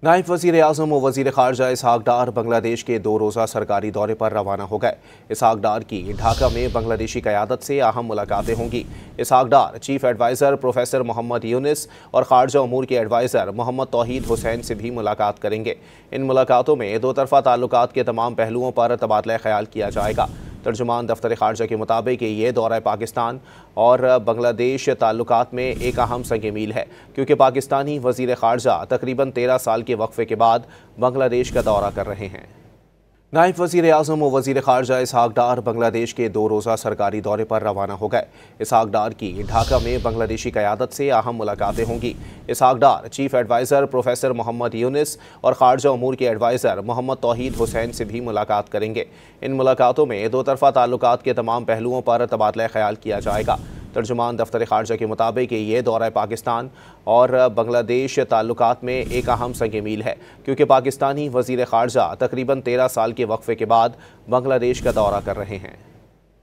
नायब वज़ीर-ए-आज़म और वज़ीर ख़ारजा इसहाक़ डार बांग्लादेश के 2 रोज़ा सरकारी दौरे पर रवाना हो गए। इसहाक़ डार की ढाका में बांग्लादेशी क़यादत से अहम मुलाकातें होंगी। Ishaq Dar chief adviser professor Mohammad Yunus और ख़ारजा उमूर के एडवाइज़र मोहम्मद तौहीद हुसैन से भी मुलाकात करेंगे। इन मुलाकातों में दो तरफ़ा ताल्लुकात के तमाम पहलुओं पर तबादला ख़याल किया जाएगा। तर्जुमान दफ्तर ख़ारजा के मुताबिक ये दौरा पाकिस्तान और बांग्लादेश ताल्लुकात में एक अहम संग मील है, क्योंकि पाकिस्तानी वज़ीर ख़ारजा तकरीबन 13 साल के वक्फे के बाद बांग्लादेश का दौरा कर रहे हैं। नायब वज़ीर-ए-आज़म और वज़ीर ख़ारजा इसहाक़ डार बांग्लादेश के 2 रोज़ा सरकारी दौरे पर रवाना हो गए। इसहाक़ डार की ढाका में बांग्लादेशी क़यादत से अहम मुलाकातें होंगी। Ishaq Dar chief adviser professor Mohammad Yunus और ख़ारजा उमूर के एडवाइज़र मोहम्मद तौहीद हुसैन से भी मुलाकात करेंगे। इन मुलाकातों में दो तरफ़ा ताल्लुकात के तमाम पहलुओं पर तबादला ख़याल किया जाएगा। तर्जुमान दफ्तर ख़ारजा के मुताबिक ये दौरा पाकिस्तान और बांग्लादेश ताल्लुकात में एक अहम संग मील है, क्योंकि पाकिस्तानी वज़ीर ख़ारजा तकरीबन 13 साल के वक्फे के बाद बांग्लादेश का दौरा कर रहे हैं।